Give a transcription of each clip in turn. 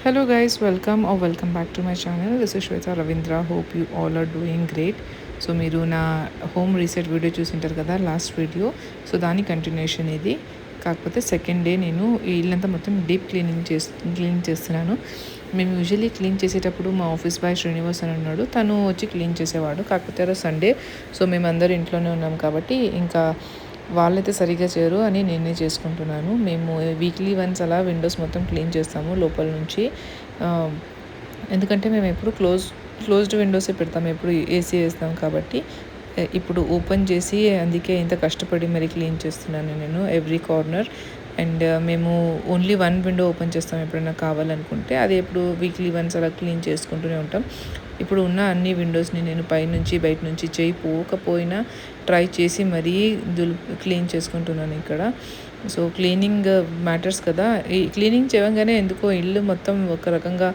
Hello guys, welcome back to my channel. This is Shweta Ravindra. Hope you all are doing great. So మీరు నా home reset video చూసింటారు కదా last video. So దాని continuation ఇది. కాకపోతే second day నేను ఈ ఇల్లంతా మొత్తం డీప్ క్లీన్ చేస్తున్నాను. మేము యూజువల్లీ క్లీన్ చేసేటప్పుడు మా ఆఫీస్ బాయ్ శ్రీనివాస్ అని ఉన్నాడు, తను వచ్చి క్లీన్ చేసేవాడు. కాకపోతే సండే సో మేమందరూ ఇంట్లోనే ఉన్నాం కాబట్టి ఇంకా వాళ్ళైతే సరిగ్గా చేయరు అని నేనే చేసుకుంటున్నాను. మేము వీక్లీ వన్స్ అలా విండోస్ మొత్తం క్లీన్ చేస్తాము లోపల నుంచి. ఎందుకంటే మేము ఎప్పుడు క్లోజ్డ్ విండోసే పెడతాము, ఎప్పుడు ఏసీ వేస్తాం కాబట్టి. ఇప్పుడు ఓపెన్ చేసి అందుకే ఇంత కష్టపడి మరి క్లీన్ చేస్తున్నాను నేను ఎవ్రీ కార్నర్. అండ్ మేము ఓన్లీ వన్ విండో ఓపెన్ చేస్తాం ఎప్పుడైనా కావాలనుకుంటే, అది ఎప్పుడు వీక్లీ వన్స్ అలా క్లీన్ చేసుకుంటూనే ఉంటాం. ఇప్పుడు ఉన్న అన్ని విండోస్ని నేను పైనుంచి బయట నుంచి చేయి పోకపోయినా ట్రై చేసి మరీ క్లీన్ చేసుకుంటున్నాను ఇక్కడ. సో క్లీనింగ్ మ్యాటర్స్ కదా. ఈ క్లీనింగ్ చేయగానే ఎందుకో ఇల్లు మొత్తం ఒక రకంగా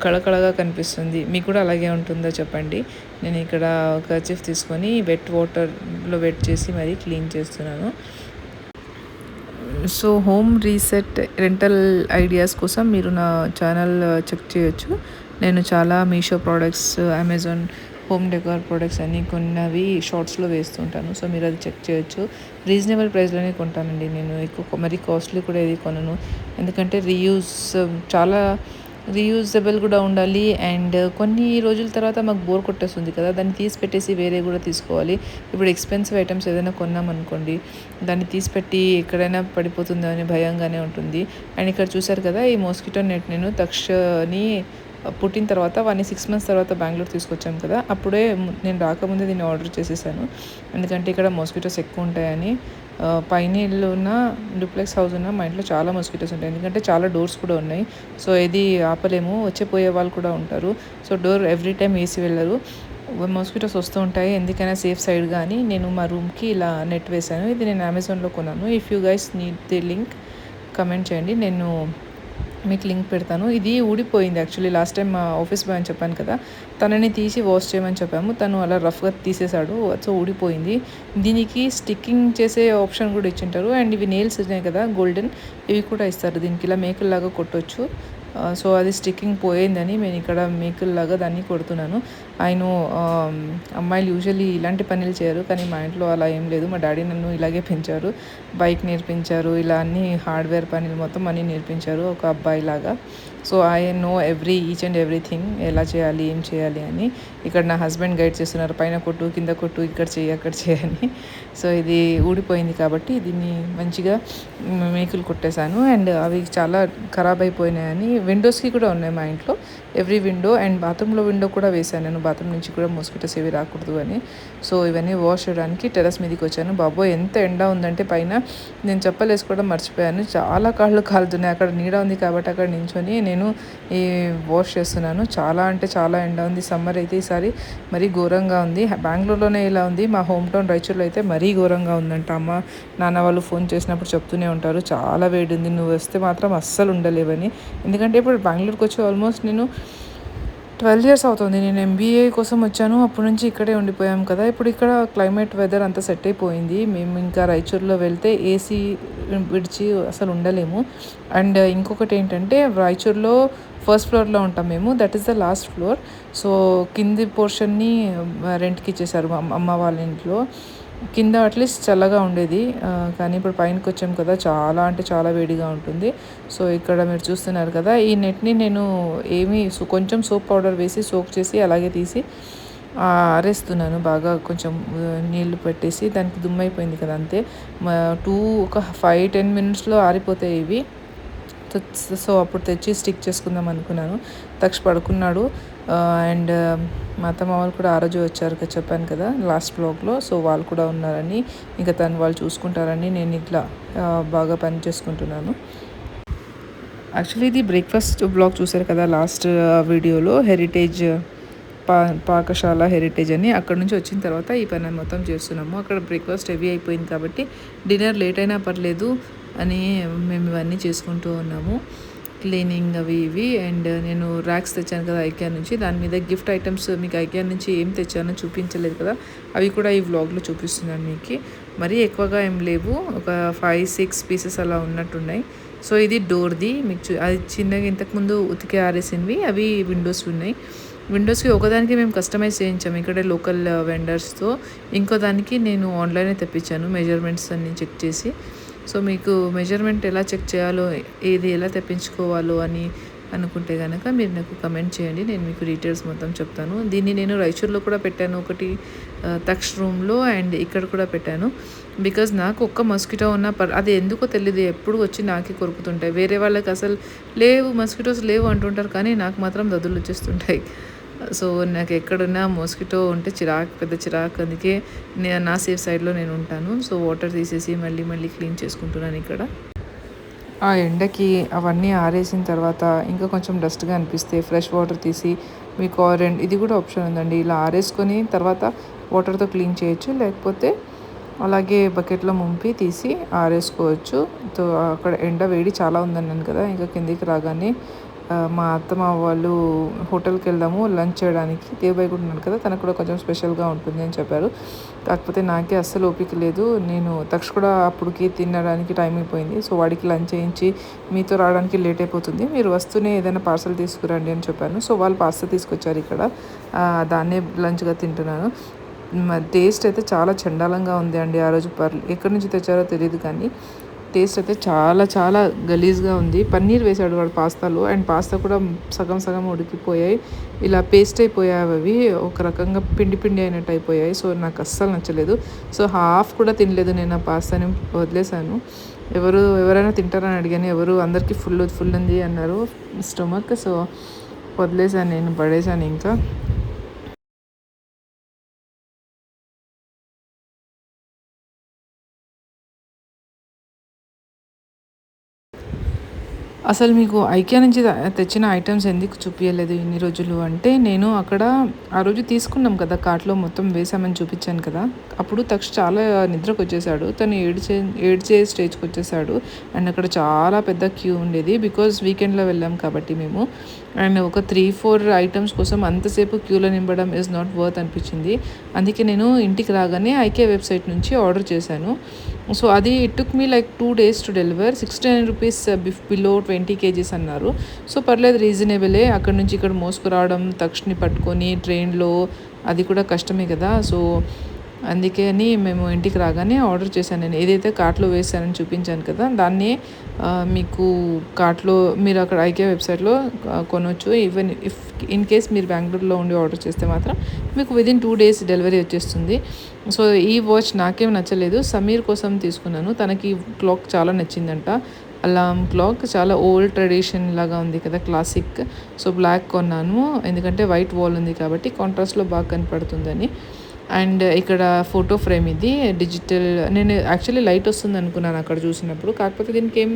కళకళగా కనిపిస్తుంది. మీకు కూడా అలాగే ఉంటుందో చెప్పండి. నేను ఇక్కడ ఒక కర్చీఫ్ తీసుకొని వెట్ వాటర్లో వెట్ చేసి మరీ క్లీన్ చేస్తున్నాను. So home reset rental ideas కోసం మీరు నా ఛానల్ చెక్ చేయొచ్చు. నేను చాలా Meesho products, Amazon home decor products అన్నీ కొన్నవి షార్ట్స్లో వేస్తుంటాను. సో మీరు అది చెక్ చేయొచ్చు. రీజనబుల్ ప్రైస్లోనే కొంటానండి నేను. ఎక్కువ మరీ కాస్ట్లీ కూడా ఏది కొనను. ఎందుకంటే చాలా రీయూజబుల్ కూడా ఉండాలి. అండ్ కొన్ని రోజుల తర్వాత మాకు బోర్ కొట్టేస్తుంది కదా, దాన్ని తీసి పెట్టేసి వేరే కూడా తీసుకోవాలి. ఇప్పుడు ఎక్స్పెన్సివ్ ఐటమ్స్ ఏదైనా కొన్నామనుకోండి, దాన్ని తీసిపెట్టి ఎక్కడైనా పడిపోతుందో అని భయంగానే ఉంటుంది. అండ్ ఇక్కడ చూసారు కదా, ఈ మోస్కిటో నెట్ నేను తక్షని పుట్టిన తర్వాత వాడిని 6 months తర్వాత బెంగళూరు తీసుకొచ్చాం కదా, అప్పుడే నేను రాకముందే దీన్ని ఆర్డర్ చేసేసాను. ఎందుకంటే ఇక్కడ మోస్కిటోస్ ఎక్కువ ఉంటాయని. పైన ఇల్లు ఉన్న డూప్లెక్స్ హౌస్ ఉన్న మా ఇంట్లో చాలా మస్కిటోస్ ఉంటాయి. ఎందుకంటే చాలా డోర్స్ కూడా ఉన్నాయి. సో ఇది ఆపలేము, వచ్చేపోయే వాళ్ళు కూడా ఉంటారు. సో డోర్ ఎవ్రీ టైం వేసి వెళ్ళరు, మస్కిటోస్ వస్తూ ఉంటాయి. ఎందుకైనా సేఫ్ సైడ్ కానీ నేను మా రూమ్కి ఇలా నెట్ వేసాను. ఇది నేను అమెజాన్లో కొన్నాను. If you guys need the link comment చేయండి, నేను మీకు లింక్ పెడతాను. ఇది ఊడిపోయింది యాక్చువల్లీ. లాస్ట్ టైం మా ఆఫీస్ బాయ్ అని చెప్పాను కదా, తనని తీసి వాష్ చేయమని చెప్పాము, తను అలా రఫ్గా తీసేశాడు. సో ఊడిపోయింది. దీనికి స్టిక్కింగ్ చేసే ఆప్షన్ కూడా ఇచ్చింటారు. అండ్ ఇవి నెయిల్స్ ఉన్నాయి కదా గోల్డెన్, ఇవి కూడా ఇస్తారు. దీనికి ఇలా మేకుల్లాగా కొట్టొచ్చు. సో అది స్టిక్కింగ్ పోయిందని నేను ఇక్కడ మేకుల్లాగా దాన్ని కొడుతున్నాను. ఆయన అమ్మాయిలు యూజువల్లీ ఇలాంటి పనులు చేయరు, కానీ మా ఇంట్లో అలా ఏం లేదు. మా డాడీ నన్ను ఇలాగే పెంచారు, బైక్ నేర్పించారు, ఇలా అన్ని హార్డ్వేర్ పనులు మొత్తం అన్నీ నేర్పించారు ఒక అబ్బాయి లాగా. So I know each and everything, ఎలా చేయాలి ఏం చేయాలి అని. ఇక్కడ నా హస్బెండ్ గైడ్ చేస్తున్నారు, పైన కొట్టు కింద కొట్టు ఇక్కడ చేయి అక్కడ చేయని. సో ఇది ఊడిపోయింది కాబట్టి దీన్ని మంచిగా మేకులు కొట్టేశాను. అండ్ అవి చాలా ఖరాబ్ అయిపోయినాయని. విండోస్కి కూడా ఉన్నాయి మా ఇంట్లో, ఎవ్రీ విండో. అండ్ బాత్రూంలో విండో కూడా వేశాను నేను, బాత్రూమ్ నుంచి కూడా మస్కిటోస్ ఏవి రాకూడదు అని. సో ఇవన్నీ వాష్ చేయడానికి టెర్రస్ మీదకి వచ్చాను. బాబోయ్ ఎంత ఎండ ఉందంటే పైన నేను చెప్పలు వేసుకోవడం మర్చిపోయాను, చాలా కాళ్ళు కాలుతున్నాయి. అక్కడ నీడ ఉంది కాబట్టి అక్కడ నించొని నేను ఈ వాష్ చేస్తున్నాను. చాలా అంటే చాలా ఎండ ఉంది. సమ్మర్ అయితే ఈసారి మరీ ఘోరంగా ఉంది. బెంగళూరులోనే ఇలా ఉంది, మా హోమ్ టౌన్ రాయచూర్లో అయితే మరీ ఘోరంగా ఉందంట. అమ్మ నాన్న వాళ్ళు ఫోన్ చేసినప్పుడు చెప్తూనే ఉంటారు, చాలా వేడి ఉంది, నువ్వు వస్తే మాత్రం అస్సలు ఉండలేవని. ఎందుకంటే ఇప్పుడు బెంగళూరుకి వచ్చి ఆల్మోస్ట్ నేను 12 years అవుతుంది. నేను MBA కోసం వచ్చాను, అప్పటి నుంచి ఇక్కడే ఉండిపోయాం కదా. ఇప్పుడు ఇక్కడ క్లైమేట్ వెదర్ అంతా సెట్ అయిపోయింది. మేము ఇంకా రాయచూర్లో వెళ్తే ఏసీ విడిచి అసలు ఉండలేము. అండ్ ఇంకొకటి ఏంటంటే, రాయచూర్లో ఫస్ట్ ఫ్లోర్లో ఉంటాం మేము, that is the last floor. So కింది పోర్షన్ని రెంట్కి ఇచ్చేసారు అమ్మ వాళ్ళ ఇంట్లో. కింద అట్లీస్ట్ చల్లగా ఉండేది, కానీ ఇప్పుడు పైనకి వచ్చాం కదా, చాలా అంటే చాలా వేడిగా ఉంటుంది. సో ఇక్కడ మీరు చూస్తున్నారు కదా, ఈ నెట్ని నేను కొంచెం సోప్ పౌడర్ వేసి సోక్ చేసి అలాగే తీసి ఆరేస్తున్నాను. బాగా కొంచెం నీళ్లు పెట్టేసి, దానికి దుమ్మైపోయింది కదా అంతే. ఒక 5-10 minutesలో ఆరిపోతాయి ఇవి. సో అప్పుడు తెచ్చి స్టిక్ చేసుకుందాం అనుకున్నాను. పడుకున్నాడు. అండ్ మా అత్తమ్మ వాళ్ళు కూడా ఆ రోజు వచ్చారు కదా, చెప్పాను కదా లాస్ట్ బ్లాగ్లో. సో వాళ్ళు కూడా ఉన్నారని, ఇంకా వాళ్ళు చూసుకుంటారని నేను ఇట్లా బాగా పని చేసుకుంటున్నాను. యాక్చువల్లీ ఇది బ్రేక్ఫాస్ట్ బ్లాగ్ చూసారు కదా లాస్ట్ వీడియోలో, హెరిటేజ్ పాకశాల హెరిటేజ్ అని. అక్కడ నుంచి వచ్చిన తర్వాత ఈ పని మొత్తం చేస్తున్నాము. అక్కడ బ్రేక్ఫాస్ట్ హెవీ అయిపోయింది కాబట్టి డిన్నర్ లేట్ అయినా పర్లేదు అని మేము ఇవన్నీ చేసుకుంటూ ఉన్నాము, క్లీనింగ్ అవి ఇవి. అండ్ నేను ర్యాక్స్ తెచ్చాను కదా ఐకియా నుంచి, దాని మీద గిఫ్ట్ ఐటమ్స్ మీకు ఐకియా నుంచి ఏం తెచ్చానో చూపించలేదు కదా, అవి కూడా ఈ వ్లాగ్లో చూపిస్తున్నాను మీకు. మరీ ఎక్కువగా ఏం లేవు, ఒక 5-6 pieces అలా ఉన్నట్టున్నాయి. సో ఇది డోర్ది మీకు అది చిన్నగా ఇంతకుముందు ఉతికి ఆరేసినవి అవి విండోస్ ఉన్నాయి. విండోస్కి ఒకదానికి మేము కస్టమైజ్ చేయించాము ఇక్కడే లోకల్ వెండర్స్తో. ఇంకో దానికి నేను ఆన్లైనే తెప్పించాను మెజర్మెంట్స్ అన్ని చెక్ చేసి. సో మీకు మెజర్మెంట్ ఎలా చెక్ చేయాలో ఏది ఎలా తెప్పించుకోవాలో అని అనుకుంటే కనుక మీరు నాకు కమెంట్ చేయండి, నేను మీకు డీటెయిల్స్ మొత్తం చెప్తాను. దీన్ని నేను రాయచూర్లో కూడా పెట్టాను ఒకటి, తక్ష రూమ్లో అండ్ ఇక్కడ కూడా పెట్టాను. బికాజ్ నాకు ఒక్క మస్కిటో ఉన్న అది ఎందుకో తెలియదు, ఎప్పుడు వచ్చి నాకే కొరుకుతుంటాయి. వేరే వాళ్ళకి అసలు లేవు మస్కిటోస్ లేవు అంటుంటారు, కానీ నాకు మాత్రం దద్దులు వచ్చేస్తుంటాయి. సో నాకు ఎక్కడున్నా మస్కిటో ఉంటే చిరాకు, పెద్ద చిరాకు. అందుకే నా సేఫ్ సైడ్లో నేను ఉంటాను. సో వాటర్ తీసేసి మళ్ళీ మళ్ళీ క్లీన్ చేసుకుంటున్నాను ఇక్కడ. ఆ ఎండకి అవన్నీ ఆరేసిన తర్వాత ఇంకా కొంచెం డస్ట్గా అనిపిస్తే ఫ్రెష్ వాటర్ తీసి మీకు ఇది కూడా ఆప్షన్ ఉందండి. ఇలా ఆరేసుకొని తర్వాత వాటర్తో క్లీన్ చేయొచ్చు, లేకపోతే అలాగే బకెట్లో ముంపి తీసి ఆరేసుకోవచ్చు. సో అక్కడ ఎండ వేడి చాలా ఉందన్నాను కదా, ఇంకా కిందికి రాగానే మా అత్తమ్మ వాళ్ళు హోటల్కి వెళ్దాము లంచ్ చేయడానికి, దేవబాయ్ కూడా ఉన్నాడు కదా, తనకు కూడా కొంచెం స్పెషల్గా ఉంటుంది అని చెప్పారు. కాకపోతే నాకే అస్సలు ఓపిక లేదు. నేను తక్ష కూడా అప్పటికి తినడానికి టైం అయిపోయింది. సో వాడికి లంచ్ చేయించి మీతో రావడానికి లేట్ అయిపోతుంది, మీరు వస్తూనే ఏదైనా పార్సల్ తీసుకురండి అని చెప్పాను. సో వాళ్ళు పార్సల్ తీసుకొచ్చారు ఇక్కడ, దాన్నే లంచ్గా తింటున్నాను. టేస్ట్ అయితే చాలా చండాలంగా ఉంది అండి. ఆ రోజు ఎక్కడి నుంచి తెచ్చారో తెలియదు, కానీ టేస్ట్ అయితే చాలా చాలా గలీజ్గా ఉంది. పన్నీర్ వేసాడు వాడు పాస్తాలో, అండ్ పాస్తా కూడా సగం సగం ఉడికిపోయాయి, ఇలా పేస్ట్ అయిపోయాయి. అవి ఒక రకంగా పిండి పిండి అయినట్టు అయిపోయాయి. సో నాకు అస్సలు నచ్చలేదు. సో హాఫ్ కూడా తినలేదు నేను, ఆ పాస్తాని వదిలేసాను. ఎవరైనా తింటారని అడిగాను, ఎవరు అందరికీ ఫుల్ ఉంది అన్నారు స్టొమక్. సో వదిలేసాను, నేను పడేసాను ఇంకా. అసలు మీకు ఐకియా నుంచి తెచ్చిన ఐటమ్స్ ఎందుకు చూపించలేదు ఇన్ని రోజులు అంటే, నేను అక్కడ ఆ రోజు తీసుకున్నాం కదా కార్ట్లో మొత్తం వేసామని చూపించాను కదా, అప్పుడు తక్ష చాలా నిద్రకు వచ్చేసాడు. తను ఏడ్చే స్టేజ్కి వచ్చేసాడు. అండ్ అక్కడ చాలా పెద్ద క్యూ ఉండేది, బికాజ్ వీకెండ్లో వెళ్ళాం కాబట్టి మేము. అండ్ ఒక 3-4 ఐటమ్స్ కోసం అంతసేపు క్యూలో నింపడం ఈజ్ నాట్ వర్త్ అనిపించింది. అందుకే నేను ఇంటికి రాగానే ఐకియా వెబ్సైట్ నుంచి ఆర్డర్ చేశాను. సో అది it took me like 2 days to deliver. 69 rupees below 20 kgs అన్నారు. సో పర్లేదు, రీజనబులే. అక్కడ నుంచి ఇక్కడ మోసుకురావడం, తక్షణి పట్టుకొని ట్రైన్లో అది కూడా కష్టమే కదా. సో అందుకని మేము ఇంటికి రాగానే ఆర్డర్ చేశాను. నేను ఏదైతే కార్ట్లో వేసానని చూపించాను కదా, దాన్ని మీకు కార్ట్లో మీరు అక్కడ ఐకియా వెబ్సైట్లో కొనవచ్చు. ఈవెన్ ఇన్ కేస్ మీరు బెంగళూరులో ఉండి ఆర్డర్ చేస్తే మాత్రం మీకు విదిన్ 2 days డెలివరీ వచ్చేస్తుంది. సో ఈ వాచ్ నాకేం నచ్చలేదు, సమీర్ కోసం తీసుకున్నాను. తనకి క్లాక్ చాలా నచ్చిందంట. అలామ్ క్లాక్ చాలా ఓల్డ్ ట్రెడిషన్ లాగా ఉంది కదా, క్లాసిక్. సో బ్లాక్ కొన్నాను, ఎందుకంటే వైట్ వాల్ ఉంది కాబట్టి కాంట్రాస్ట్లో బాగా కనపడుతుందని. అండ్ ఇక్కడ ఫోటో ఫ్రేమ్ ఇది డిజిటల్. నేను యాక్చువల్లీ లైట్ వస్తుంది అనుకున్నాను అక్కడ చూసినప్పుడు, కాకపోతే దీనికి ఏం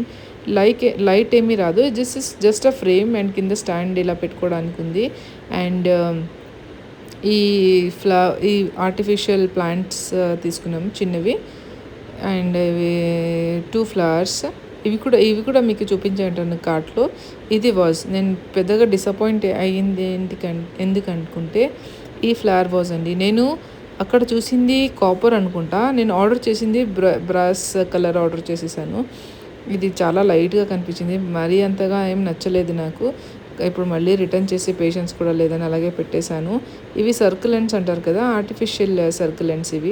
లైట్ ఏమీ రాదు. జస్ట్ అ ఫ్రేమ్ అండ్ కింద స్టాండ్ ఇలా పెట్టుకోవడానికి ఉంది. అండ్ ఈ ఈ ఆర్టిఫిషియల్ ప్లాంట్స్ తీసుకున్నాము చిన్నవి, అండ్ ఇవి 2 flowers. ఇవి కూడా మీకు చూపించాను కార్ట్లో. ఇది నేను పెద్దగా డిసప్పాయింట్ అయ్యింది ఎందుకు అనుకుంటే, ఈ ఫ్లవర్ వాజ్ అండి. నేను అక్కడ చూసింది కాపర్ అనుకుంటా, నేను ఆర్డర్ చేసింది బ్రాస్ కలర్ ఆర్డర్ చేసేసాను. ఇది చాలా లైట్గా కనిపించింది, మరీ అంతగా ఏం నచ్చలేదు నాకు. ఇప్పుడు మళ్ళీ రిటర్న్ చేసే పేషెన్స్ కూడా లేదని అలాగే పెట్టేశాను. ఇవి సర్కులెంట్స్ అంటారు కదా, ఆర్టిఫిషియల్ సర్కులెంట్స్. ఇవి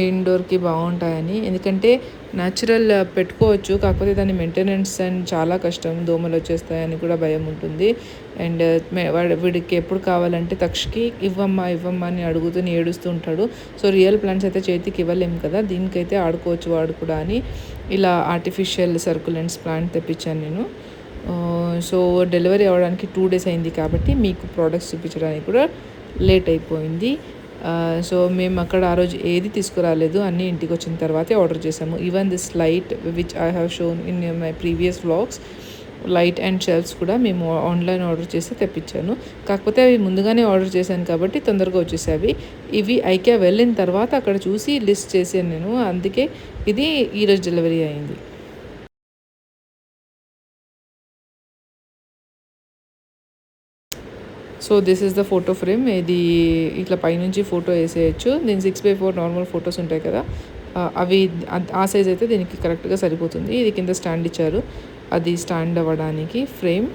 ఇండోర్కి బాగుంటాయని, ఎందుకంటే న్యాచురల్ పెట్టుకోవచ్చు, కాకపోతే దాని మెయింటెనెన్స్ అండ్ చాలా కష్టం, దోమలు వచ్చేస్తాయని కూడా భయం ఉంటుంది. అండ్ వీడికి ఎప్పుడు కావాలంటే తక్షకి ఇవ్వమ్మా అని అడుగుతూనే ఏడుస్తూ ఉంటాడు. సో రియల్ ప్లాంట్స్ అయితే చేతికి ఇవ్వలేము కదా, దీనికైతే ఆడుకోవచ్చు వాడు కూడా అని ఇలా ఆర్టిఫిషియల్ సర్కులెంట్స్ ప్లాంట్ తెప్పించాను నేను. సో డెలివరీ అవ్వడానికి 2 days అయింది కాబట్టి మీకు ప్రోడక్ట్స్ చూపించడానికి కూడా లేట్ అయిపోయింది. సో మేము అక్కడ ఆ రోజు ఏది తీసుకురాలేదు, అన్నీ ఇంటికి వచ్చిన తర్వాతే ఆర్డర్ చేసాము. Even this light which I have shown in my previous vlogs, light and shelves కూడా మేము ఆన్లైన్ ఆర్డర్ చేసి తెప్పించాను. కాకపోతే అవి ముందుగానే ఆర్డర్ చేశాను కాబట్టి తొందరగా వచ్చేసేవి. ఇవి ఐకియా వెళ్ళిన తర్వాత అక్కడ చూసి లిస్ట్ చేశాను నేను, అందుకే ఇది ఈరోజు డెలివరీ అయింది. So this is the photo frame. ఇది ఇట్లా పైనుంచి ఫోటో వేసేయచ్చు. దీని 6x4 నార్మల్ ఫొటోస్ ఉంటాయి కదా, అవి ఆ సైజ్ అయితే దీనికి కరెక్ట్గా సరిపోతుంది. ఇది కింద స్టాండ్ ఇచ్చారు. అది స్టాండ్ అవ్వడానికి ఫ్రేమ్.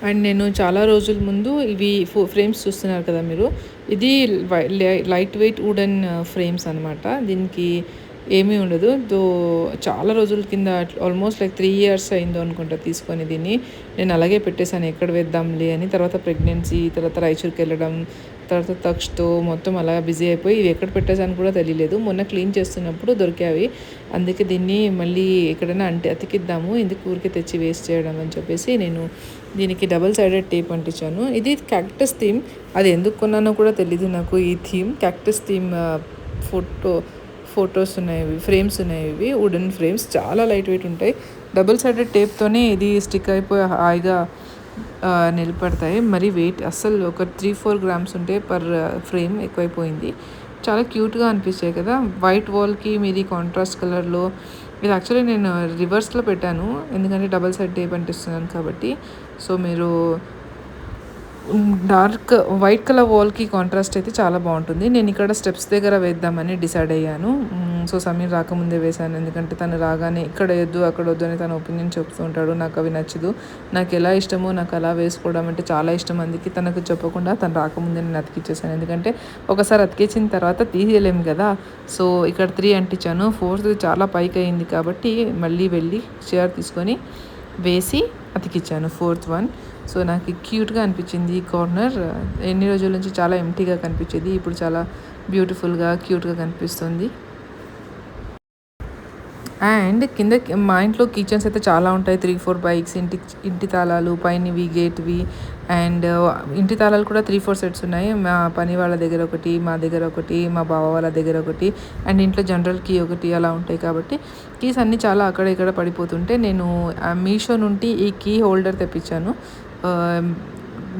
అండ్ నేను చాలా రోజుల ముందు ఇవి ఫ్రేమ్స్ చూస్తున్నారు కదా మీరు. ఇది లైట్ వెయిట్ వుడెన్ ఫ్రేమ్స్ అనమాట. దీనికి ఏమీ ఉండదు. చాలా రోజుల కింద ఆల్మోస్ట్ లైక్ 3 ఇయర్స్ అయిందో అనుకుంటా తీసుకొని దీన్ని. నేను అలాగే పెట్టేశాను ఎక్కడ వేద్దాంలే అని. తర్వాత ప్రెగ్నెన్సీ, తర్వాత రాయచూర్కి వెళ్ళడం, తర్వాత తక్షతో మొత్తం అలా బిజీ అయిపోయి ఇవి ఎక్కడ పెట్టేసాను కూడా తెలియలేదు. మొన్న క్లీన్ చేస్తున్నప్పుడు దొరికావి. అందుకే దీన్ని మళ్ళీ ఎక్కడైనా అతికిద్దాము, ఎందుకు ఊరికే తెచ్చి వేస్ట్ చేయడం అని చెప్పేసి నేను దీనికి డబుల్ సైడెడ్ టేప్ అంటించాను. ఇది క్యాక్టస్ థీమ్. అది ఎందుకు కొన్నానో కూడా తెలీదు నాకు. ఈ థీమ్ క్యాక్టస్ థీమ్ ఫొటోస్ ఉన్నాయి, ఫ్రేమ్స్ ఉన్నాయి. ఇవి వుడెన్ ఫ్రేమ్స్ చాలా లైట్ వెయిట్ ఉంటాయి. డబుల్ సైడెడ్ టేప్తోనే ఇది స్టిక్ అయిపోయి హాయిగా నిలబడతాయి. మరి వెయిట్ అస్సలు ఒక 3-4 గ్రామ్స్ ఉంటే పర్ ఫ్రేమ్ ఎక్కువైపోయింది. చాలా క్యూట్గా అనిపించాయి కదా. వైట్ వాల్కి మీది కాంట్రాస్ట్ కలర్లో. ఇది యాక్చువల్లీ నేను రివర్స్లో పెట్టాను, ఎందుకంటే డబల్ సైడ్ టేప్ అంటిస్తున్నాను కాబట్టి. సో మీరు డార్క్ వైట్ కలర్ వాల్కి కాంట్రాస్ట్ అయితే చాలా బాగుంటుంది. నేను ఇక్కడ స్టెప్స్ దగ్గర వేద్దామని డిసైడ్ అయ్యాను. సో సమీర్ రాకముందే వేశాను, ఎందుకంటే తను రాగానే ఇక్కడ వద్దు అక్కడ వద్దు అని తన ఒపీనియన్ చెప్తూ ఉంటాడు. నాకు అవి నచ్చదు. నాకు ఎలా ఇష్టమో నాకు అలా వేసుకోవడం అంటే చాలా ఇష్టం. అందుకే తనకు చెప్పకుండా తను రాకముందే నేను అతికిచ్చేసాను, ఎందుకంటే ఒకసారి అతికించిన తర్వాత తీసేయలేము కదా. సో ఇక్కడ 3 అంటించాను. 4th చాలా పైకి అయింది కాబట్టి మళ్ళీ వెళ్ళి చైర్ తీసుకొని వేసి అతికిచ్చాను 4th వన్. సో నాకు క్యూట్గా అనిపించింది ఈ కార్నర్. ఎన్ని రోజుల నుంచి చాలా ఎంటీగా కనిపించేది, ఇప్పుడు చాలా బ్యూటిఫుల్గా క్యూట్గా కనిపిస్తుంది. అండ్ కింద మా ఇంట్లో కిచెన్స్ అయితే చాలా ఉంటాయి. 3-4 బైక్స్, ఇంటి తాళాలు, పైనవి గేట్వి. అండ్ ఇంటి తాళాలు కూడా 3-4 సెట్స్ ఉన్నాయి. మా పని వాళ్ళ దగ్గర ఒకటి, మా దగ్గర ఒకటి, మా బావ వాళ్ళ దగ్గర ఒకటి, అండ్ ఇంట్లో జనరల్ కీ ఒకటి అలా ఉంటాయి. కాబట్టి కీస్ అన్నీ చాలా అక్కడ ఇక్కడ పడిపోతుంటే నేను మీషో నుండి ఈ కీ హోల్డర్ తెప్పించాను.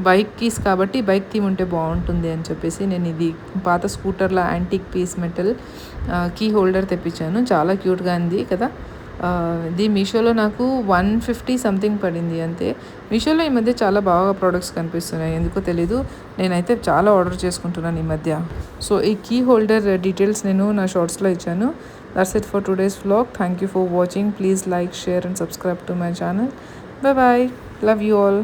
బైక్ కీస్ కాబట్టి బైక్ థీమ్ ఉంటే బాగుంటుంది అని చెప్పేసి నేను ఇది పాత స్కూటర్ల antique piece metal key holder తెప్పించాను. చాలా క్యూట్గా ఉంది కదా. ఇది మీషోలో నాకు 150 సంథింగ్ పడింది అంతే. మీషోలో ఈ మధ్య చాలా బాగా ప్రోడక్ట్స్ కనిపిస్తున్నాయి, ఎందుకో తెలీదు. నేనైతే చాలా ఆర్డర్ చేసుకుంటున్నాను ఈ మధ్య. సో ఈ కీ హోల్డర్ డీటెయిల్స్ నేను నా షార్ట్స్లో ఇచ్చాను. That's it for today's vlog. Thank you for watching. Please like, share and subscribe to my channel. Bye bye. Love you all.